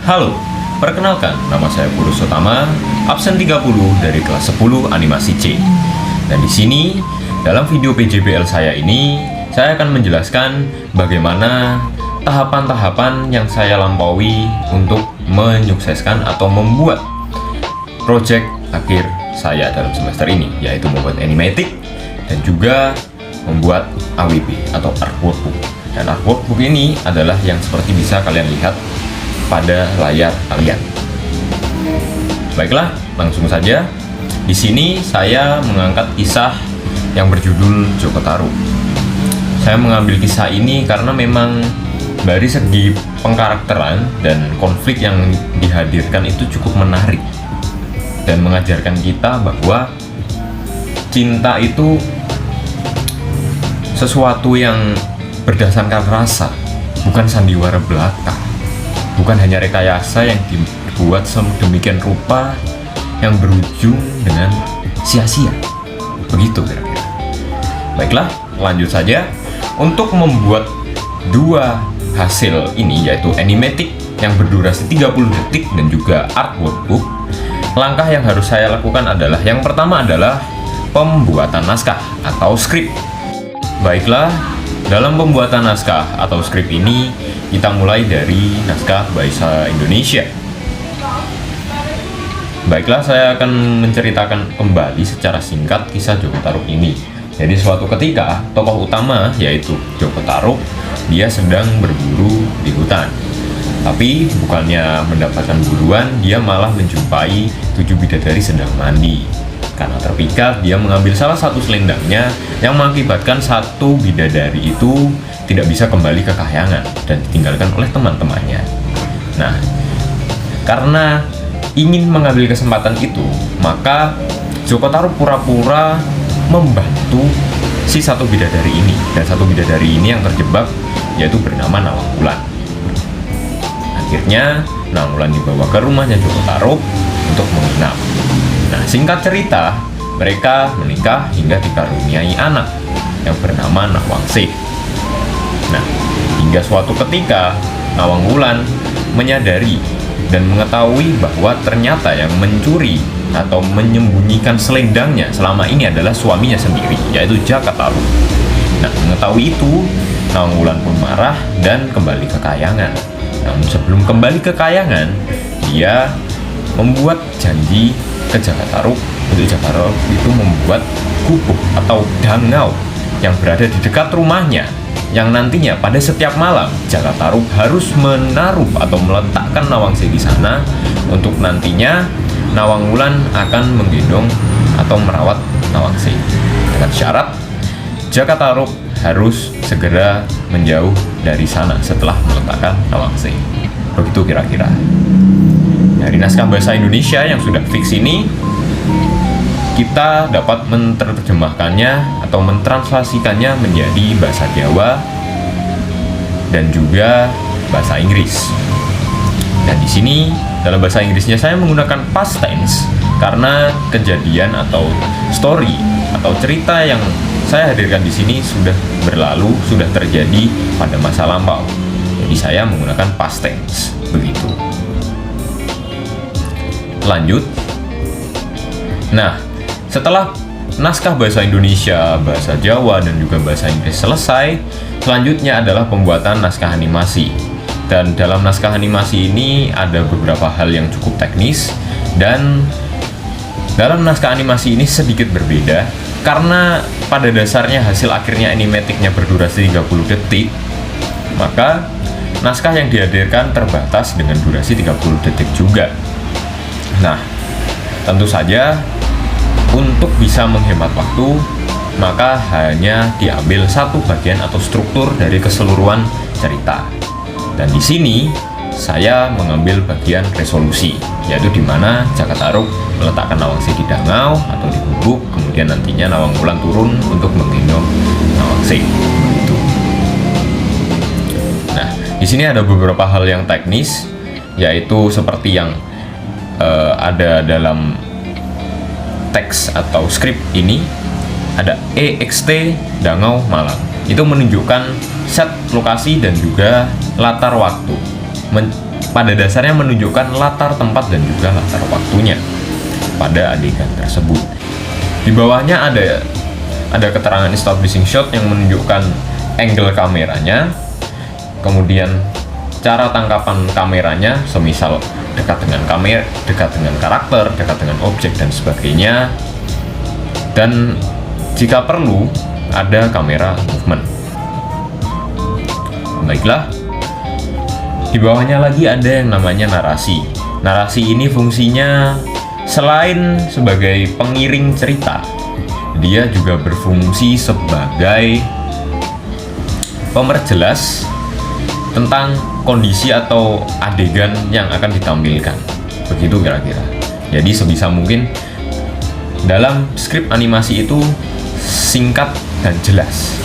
Halo, perkenalkan nama saya Purus Utama, absen 30 dari kelas 10 animasi C. Dan di sini, dalam video PJBL saya ini, saya akan menjelaskan bagaimana tahapan-tahapan yang saya lampaui untuk menyukseskan atau membuat project akhir saya dalam semester ini, yaitu membuat animatic dan juga membuat AWP atau art workbook. Dan art workbook ini adalah yang seperti bisa kalian lihat pada layar kalian. Baiklah, langsung saja. Di sini saya mengangkat kisah yang berjudul Joko Tarub. Saya mengambil kisah ini karena memang dari segi pengkarakteran dan konflik yang dihadirkan itu cukup menarik dan mengajarkan kita bahwa cinta itu sesuatu yang berdasarkan rasa, bukan sandiwara belaka. Bukan hanya rekayasa yang dibuat sedemikian rupa yang berujung dengan sia-sia. Begitu kira-kira. Baiklah, lanjut saja. Untuk membuat dua hasil ini, yaitu animatic yang berdurasi 30 detik dan juga art workbook, langkah yang harus saya lakukan adalah, yang pertama adalah pembuatan naskah atau skrip. Baiklah, dalam pembuatan naskah atau skrip ini, kita mulai dari naskah bahasa Indonesia. Baiklah, saya akan menceritakan kembali secara singkat kisah Joko Tarub ini. Jadi suatu ketika, tokoh utama yaitu Joko Tarub, dia sedang berburu di hutan. Tapi bukannya mendapatkan buruan, dia malah menjumpai 7 bidadari sedang mandi. Karena terpikat, dia mengambil salah satu selendangnya yang mengakibatkan satu bidadari itu tidak bisa kembali ke kahyangan dan ditinggalkan oleh teman-temannya. Nah, karena ingin mengambil kesempatan itu, maka Joko Tarub pura-pura membantu si satu bidadari ini. Dan satu bidadari ini yang terjebak yaitu bernama Nawang Wulan. Akhirnya Nawang Wulan dibawa ke rumahnya Joko Tarub untuk menginap. Nah, singkat cerita, mereka menikah hingga dikaruniai anak yang bernama Nawangsih. Nah, hingga suatu ketika Nawang Wulan menyadari dan mengetahui bahwa ternyata yang mencuri atau menyembunyikan selendangnya selama ini adalah suaminya sendiri, yaitu Jaka Tarub. Nah, mengetahui itu, Nawang Wulan pun marah dan kembali ke kahyangan. Namun sebelum kembali ke kahyangan, dia membuat janji ke Jaka Tarub untuk Jaka Tarub itu membuat gubuk atau dangau yang berada di dekat rumahnya, yang nantinya pada setiap malam Jaka Tarub harus menaruh atau meletakkan Nawangsih di sana untuk nantinya Nawang Wulan akan menggendong atau merawat Nawangsih, dengan syarat Jaka Tarub harus segera menjauh dari sana setelah meletakkan Nawangsih. Begitu kira-kira. Dari naskah bahasa Indonesia yang sudah fix ini, kita dapat menerjemahkannya atau mentranslasikannya menjadi bahasa Jawa dan juga bahasa Inggris. Dan di sini dalam bahasa Inggrisnya saya menggunakan past tense karena kejadian atau story atau cerita yang saya hadirkan di sini sudah berlalu, sudah terjadi pada masa lampau. Jadi saya menggunakan past tense begitu. Lanjut. Nah, setelah naskah bahasa Indonesia, bahasa Jawa, dan juga bahasa Inggris selesai, selanjutnya adalah pembuatan naskah animasi. Dan dalam naskah animasi ini ada beberapa hal yang cukup teknis, dan dalam naskah animasi ini sedikit berbeda karena pada dasarnya hasil akhirnya animaticnya berdurasi 30 detik, maka naskah yang dihadirkan terbatas dengan durasi 30 detik juga. Nah, tentu saja untuk bisa menghemat waktu, maka hanya diambil satu bagian atau struktur dari keseluruhan cerita. Dan di sini saya mengambil bagian resolusi, yaitu di mana Jaka Tarub meletakkan Nawangsih di dangau atau di gubuk, kemudian nantinya Nawang Wulan turun untuk menggendong Nawangsih. Begitu. Nah, di sini ada beberapa hal yang teknis, yaitu seperti yang ada dalam teks atau skrip ini, ada EXT Dangau Malang. Itu menunjukkan set lokasi dan juga latar waktu, pada dasarnya menunjukkan latar tempat dan juga latar waktunya pada adegan tersebut. Di bawahnya ada keterangan establishing shot yang menunjukkan angle kameranya, kemudian cara tangkapan kameranya, semisal dekat dengan kamera, dekat dengan karakter, dekat dengan objek dan sebagainya. Dan jika perlu ada kamera movement. Baiklah, di bawahnya lagi ada yang namanya narasi. Narasi ini fungsinya selain sebagai pengiring cerita, dia juga berfungsi sebagai pemerjelas tentang kondisi atau adegan yang akan ditampilkan. Begitu kira-kira. Jadi sebisa mungkin dalam skrip animasi itu singkat dan jelas.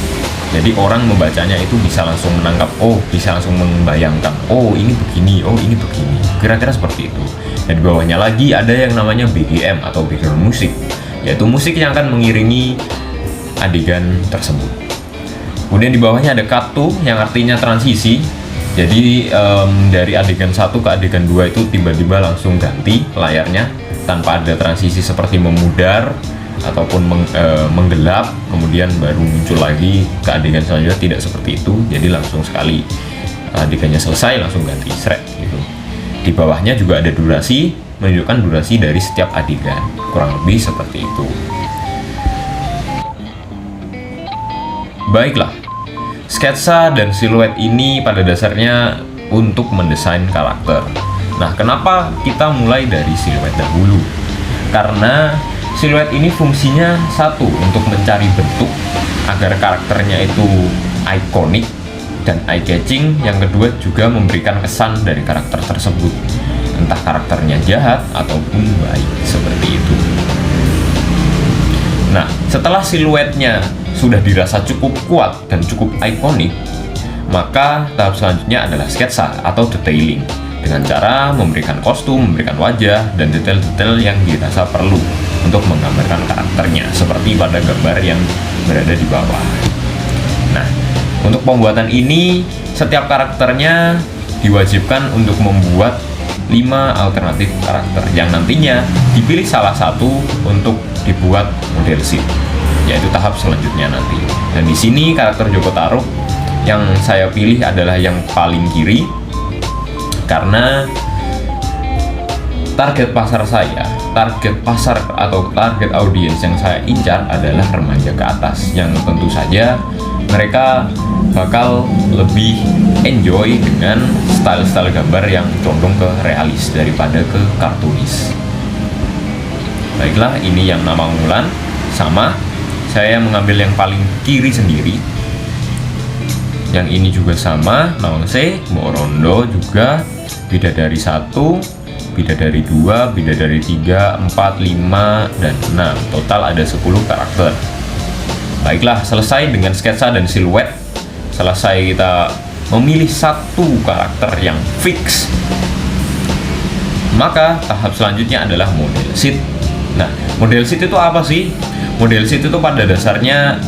Jadi orang membacanya itu bisa langsung menangkap, bisa langsung membayangkan, ini begini, ini begini. Kira-kira seperti itu. Dan di bawahnya lagi ada yang namanya BGM atau background music, yaitu musik yang akan mengiringi adegan tersebut. Kemudian di bawahnya ada cut to yang artinya transisi. Jadi dari adegan 1 ke adegan 2 itu tiba-tiba langsung ganti layarnya tanpa ada transisi seperti memudar ataupun menggelap, kemudian baru muncul lagi ke adegan selanjutnya, tidak seperti itu. Jadi langsung sekali adegannya selesai langsung ganti srek gitu. Di bawahnya juga ada durasi, menunjukkan durasi dari setiap adegan, kurang lebih seperti itu. Baiklah, sketsa dan siluet ini pada dasarnya untuk mendesain karakter. Nah, kenapa kita mulai dari siluet dahulu? Karena siluet ini fungsinya satu, untuk mencari bentuk agar karakternya itu ikonik dan eye-catching. Yang kedua juga memberikan kesan dari karakter tersebut, entah karakternya jahat ataupun baik, seperti itu. Nah, setelah siluetnya sudah dirasa cukup kuat dan cukup ikonik, maka tahap selanjutnya adalah sketsa atau detailing, dengan cara memberikan kostum, memberikan wajah, dan detail-detail yang dirasa perlu untuk menggambarkan karakternya, seperti pada gambar yang berada di bawah. Nah, untuk pembuatan ini, setiap karakternya diwajibkan untuk membuat 5 alternatif karakter yang nantinya dipilih salah satu untuk dibuat model sheet, yaitu tahap selanjutnya nanti. Dan di sini karakter Joko Tarub yang saya pilih adalah yang paling kiri, karena target pasar saya, target pasar atau target audiens yang saya incar adalah remaja ke atas, yang tentu saja mereka bakal lebih enjoy dengan style-style gambar yang condong ke realis daripada ke kartunis. Baiklah, ini yang Nawang Wulan, sama saya mengambil yang paling kiri sendiri. Yang ini juga sama, Nawangse, Mbok Rondo juga, Bidadari 1, Bidadari 2, Bidadari 3, 4, 5, dan 6. Total ada 10 karakter. Baiklah, selesai dengan sketsa dan siluet. Selesai kita memilih satu karakter yang fix. Maka tahap selanjutnya adalah model sheet. Nah, model sheet itu apa sih? Model sheet itu pada dasarnya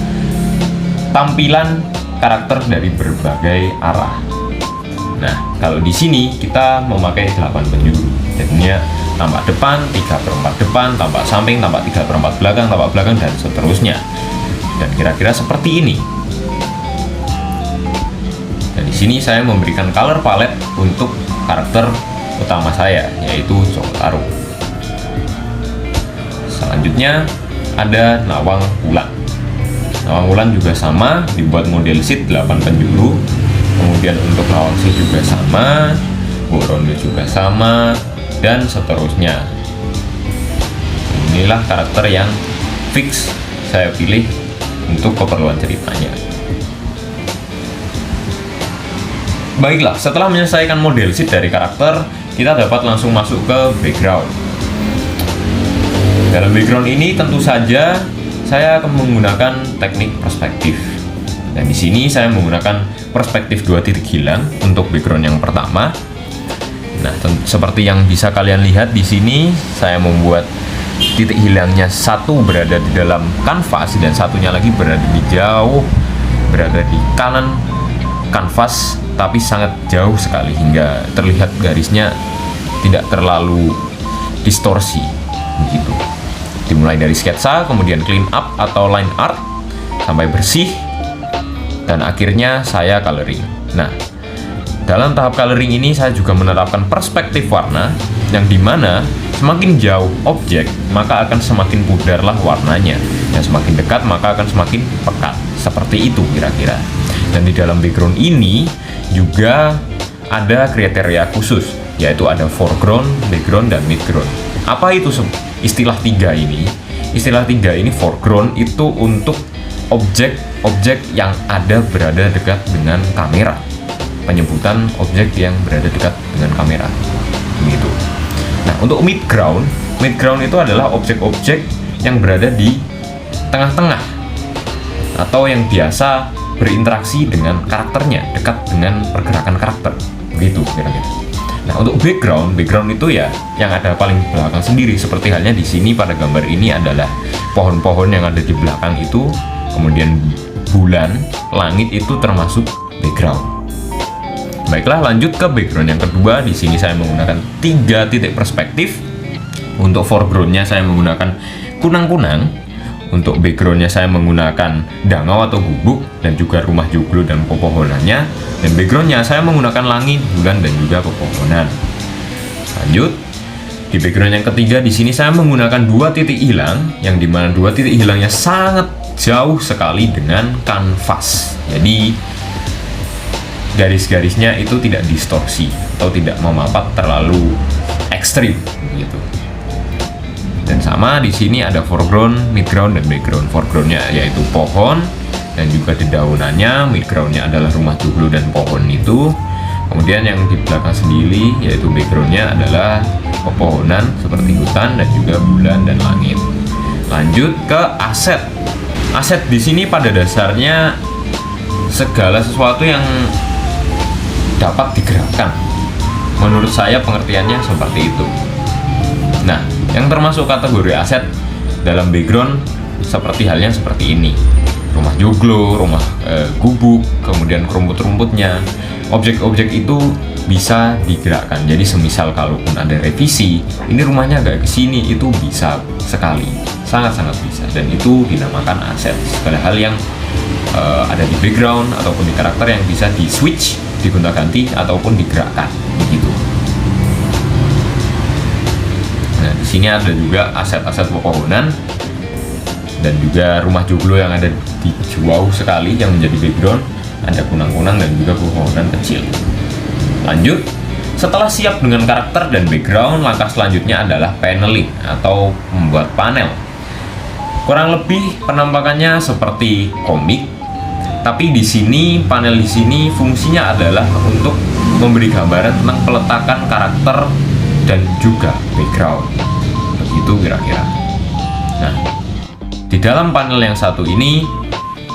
tampilan karakter dari berbagai arah. Nah, kalau di sini kita memakai 8 penjuru. Jadinya tampak depan, 3/4 depan, tampak samping, tampak 3/4 belakang, tampak belakang, dan seterusnya. Dan kira-kira seperti ini. Dan di sini saya memberikan color palette untuk karakter utama saya, yaitu Joko Tarub. Selanjutnya ada Nawang Wulan. Nawang Wulan juga sama, dibuat model sheet 8 penjuru. Kemudian untuk Nawangse juga sama, Mbok Rondo juga sama, dan seterusnya. Inilah karakter yang fix saya pilih untuk keperluan ceritanya. Baiklah, setelah menyelesaikan model sheet dari karakter, kita dapat langsung masuk ke background. Dalam background ini tentu saja saya akan menggunakan teknik perspektif. Dan di sini saya menggunakan perspektif 2 titik hilang untuk background yang pertama. Nah, seperti yang bisa kalian lihat di sini, saya membuat titik hilangnya satu berada di dalam kanvas dan satunya lagi berada di kanan kanvas tapi sangat jauh sekali hingga terlihat garisnya tidak terlalu distorsi begitu. Dimulai dari sketsa, kemudian clean up atau line art sampai bersih, dan akhirnya saya coloring. Nah, dalam tahap coloring ini saya juga menerapkan perspektif warna yang dimana semakin jauh objek maka akan semakin pudarlah warnanya, yang semakin dekat maka akan semakin pekat, seperti itu kira-kira. Dan di dalam background ini juga ada kriteria khusus, yaitu ada foreground, background, dan midground. Apa itu istilah tiga ini? Istilah tiga ini, foreground itu untuk objek-objek yang berada dekat dengan kamera, penyebutan objek yang berada dekat dengan kamera begitu. Nah, untuk midground itu adalah objek-objek yang berada di tengah-tengah atau yang biasa berinteraksi dengan karakternya, dekat dengan pergerakan karakter begitu kira-kira. Nah, untuk background itu ya yang ada paling belakang sendiri, seperti halnya di sini pada gambar ini adalah pohon-pohon yang ada di belakang itu, kemudian bulan, langit itu termasuk background. Baiklah, lanjut ke background yang kedua. Di sini saya menggunakan 3 titik perspektif. Untuk foregroundnya saya menggunakan kunang-kunang. Untuk backgroundnya saya menggunakan dangau atau gubuk dan juga rumah joglo dan pepohonannya. Dan backgroundnya saya menggunakan langit, bulan, dan juga pepohonan. Lanjut, di background yang ketiga di sini saya menggunakan 2 titik hilang, yang dimana 2 titik hilangnya sangat jauh sekali dengan kanvas. Jadi garis-garisnya itu tidak distorsi atau tidak memapat terlalu ekstrim gitu. Dan sama di sini ada foreground, midground, dan background. Foregroundnya yaitu pohon dan juga dedaunannya, midgroundnya adalah rumah joglo dan pohon itu. Kemudian yang di belakang sendiri yaitu backgroundnya adalah pepohonan seperti hutan dan juga bulan dan langit. Lanjut ke aset. Aset di sini pada dasarnya segala sesuatu yang dapat digerakkan. Menurut saya pengertiannya seperti itu. Nah, yang termasuk kategori aset dalam background seperti halnya seperti ini. Rumah joglo, rumah gubuk, kemudian rumput-rumputnya. Objek-objek itu bisa digerakkan. Jadi semisal kalaupun ada revisi, ini rumahnya agak ke sini, itu bisa sekali. Sangat-sangat bisa. Dan itu dinamakan aset. Segala hal yang ada di background ataupun di karakter yang bisa di switch, digonta-ganti ataupun digerakkan begitu. Nah, di sini ada juga aset-aset pepohonan dan juga rumah joglo yang ada di jauh sekali yang menjadi background. Ada kunang-kunang dan juga pepohonan kecil. Lanjut, setelah siap dengan karakter dan background, langkah selanjutnya adalah paneling atau membuat panel. Kurang lebih penampakannya seperti komik, tapi di sini panel di sini fungsinya adalah untuk memberi gambaran tentang peletakan karakter dan juga background. Begitu kira-kira. Nah, di dalam panel yang satu ini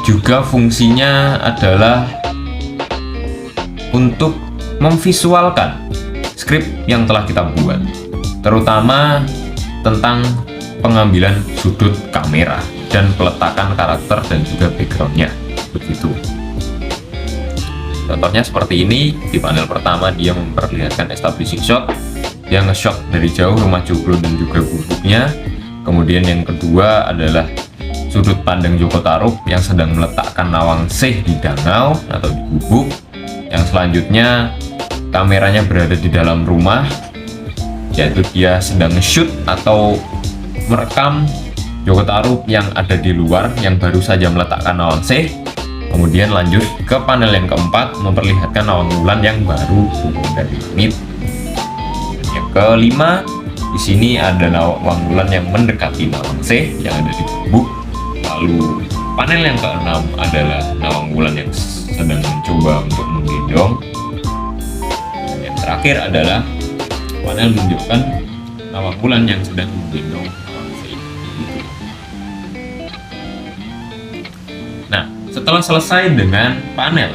juga fungsinya adalah untuk memvisualkan skrip yang telah kita buat, terutama tentang pengambilan sudut kamera dan peletakan karakter dan juga backgroundnya begitu. Contohnya seperti ini. Di panel pertama dia memperlihatkan establishing shot, dia nge-shot dari jauh rumah joglo dan juga gubuknya. Kemudian yang kedua adalah sudut pandang Joko Tarub yang sedang meletakkan Nawangsih di danau atau di gubuk. Yang selanjutnya kameranya berada di dalam rumah, yaitu dia sedang nge-shoot atau merekam Joko Tarub yang ada di luar yang baru saja meletakkan Nawangsih. Kemudian lanjut ke panel yang keempat, memperlihatkan Nawang Wulan yang baru turun dari langit. Yang kelima, di sini ada Nawang Wulan yang mendekati Nawangsih yang ada di gubuk. Lalu panel yang keenam adalah Nawang Wulan yang sedang mencoba untuk menggendong. Dan yang terakhir adalah panel menunjukkan Nawang Wulan yang sedang menggendong Nawangsih. Nah, setelah selesai dengan panel,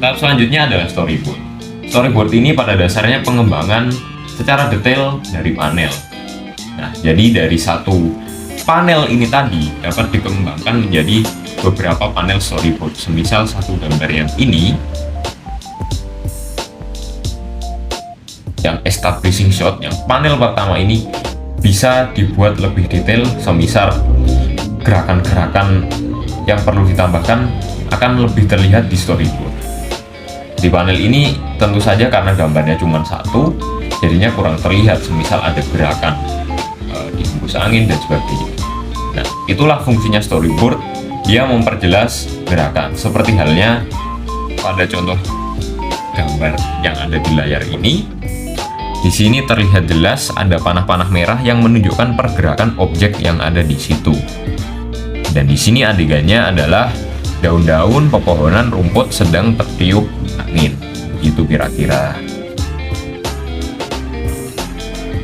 tahap selanjutnya adalah storyboard. Storyboard ini pada dasarnya pengembangan secara detail dari panel. Nah, jadi dari satu panel ini tadi dapat dikembangkan menjadi beberapa panel storyboard. Semisal satu gambar yang ini yang establishing shot, yang panel pertama ini bisa dibuat lebih detail, semisal gerakan-gerakan yang perlu ditambahkan akan lebih terlihat di storyboard. Di panel ini tentu saja karena gambarnya cuma satu, jadinya kurang terlihat, semisal ada gerakan dihembus angin dan sebagainya. Nah, itulah fungsinya storyboard. Dia memperjelas gerakan, seperti halnya pada contoh gambar yang ada di layar ini. Di sini terlihat jelas ada panah-panah merah yang menunjukkan pergerakan objek yang ada di situ. Dan di sini adegannya adalah daun-daun, pepohonan, rumput sedang tertiup angin. Gitu kira-kira.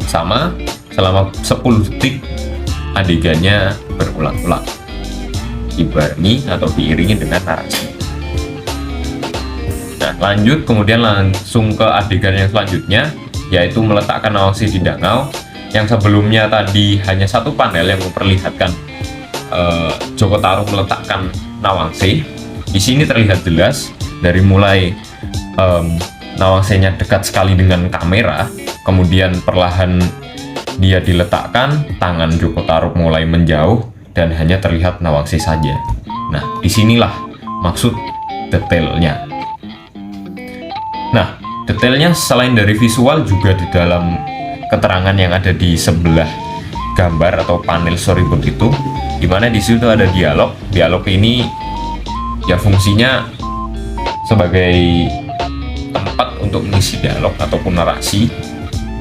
Sama, selama 10 detik adegannya berulang-ulang, dibarengi atau diiringi dengan narasi. Nah, lanjut kemudian langsung ke adegan yang selanjutnya, yaitu meletakkan Nawangsi di danau. Yang sebelumnya tadi hanya satu panel yang memperlihatkan Joko Tarub meletakkan Nawangsi. Di sini terlihat jelas dari mulai Nawangsinya dekat sekali dengan kamera, kemudian perlahan dia diletakkan, tangan Joko Tarub mulai menjauh dan hanya terlihat Nawangsi saja. Nah, disinilah maksud detailnya. Nah, detailnya selain dari visual juga di dalam keterangan yang ada di sebelah gambar atau panel storyboard itu, dimana di situ ada dialog. Dialog ini ya fungsinya sebagai tempat untuk mengisi dialog ataupun narasi,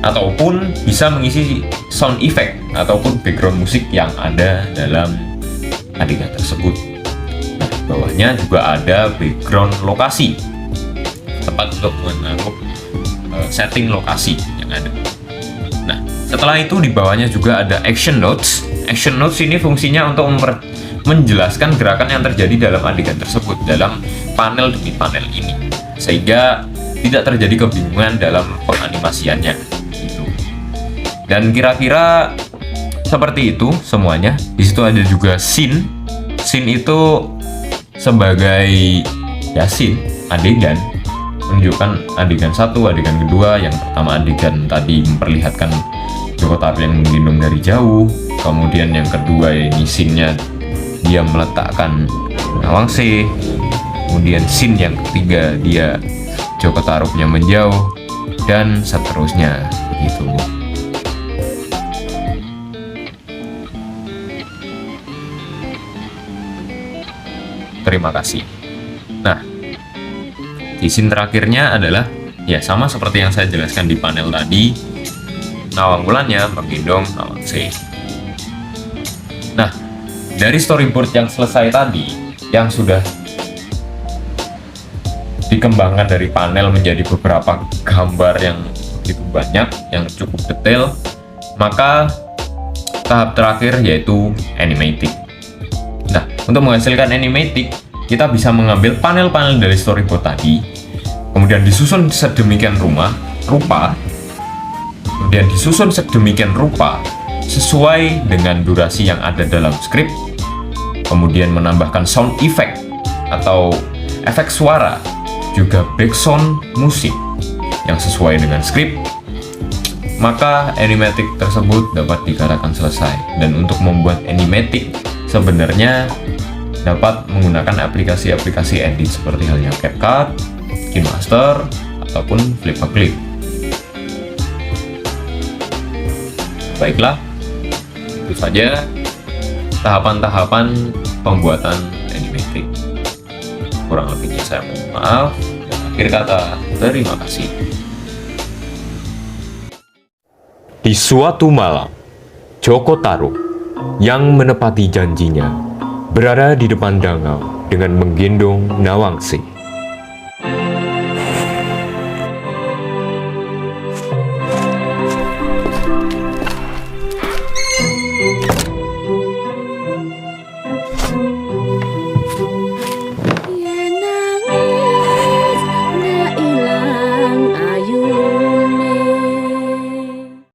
ataupun bisa mengisi sound effect ataupun background musik yang ada dalam adegan tersebut. Nah, di bawahnya juga ada background lokasi, tempat untuk menaruh setting lokasi yang ada. Nah, setelah itu di bawahnya juga ada action notes. Action notes ini fungsinya untuk menjelaskan gerakan yang terjadi dalam adegan tersebut, dalam panel demi panel ini, sehingga tidak terjadi kebingungan dalam penganimasiannya gitu. Dan kira-kira seperti itu semuanya. Di situ ada juga scene. Scene itu sebagai ya scene, adegan, menunjukkan adegan satu, adegan kedua. Yang pertama adegan tadi memperlihatkan Joko Tarub yang menggendong dari jauh. Kemudian yang kedua ini scene-nya dia meletakkan Nawangsi. Kemudian scene yang ketiga dia Joko Tarubnya menjauh, dan seterusnya begitu. Terima kasih. Nah, di scene terakhirnya adalah ya sama seperti yang saya jelaskan di panel tadi, Nawangwulannya menggendong Nawangsi. Nah, dari storyboard yang selesai tadi, yang sudah dikembangkan dari panel menjadi beberapa gambar yang begitu banyak, yang cukup detail, maka tahap terakhir yaitu animatic. Nah, untuk menghasilkan animatic, kita bisa mengambil panel-panel dari storyboard tadi, kemudian disusun sedemikian rupa, kemudian disusun sedemikian rupa sesuai dengan durasi yang ada dalam skrip, kemudian menambahkan sound effect atau efek suara, juga background musik yang sesuai dengan skrip, maka animatic tersebut dapat dikatakan selesai. Dan untuk membuat animatic sebenarnya dapat menggunakan aplikasi-aplikasi edit seperti halnya CapCut, KineMaster, ataupun Flippa Clip. Baiklah, itu saja tahapan-tahapan pembuatan animatic. Kurang lebihnya saya mohon maaf. Dan akhir kata, terima kasih. Di suatu malam, Joko Tarub yang menepati janjinya berada di depan danau dengan menggendong Nawangsi.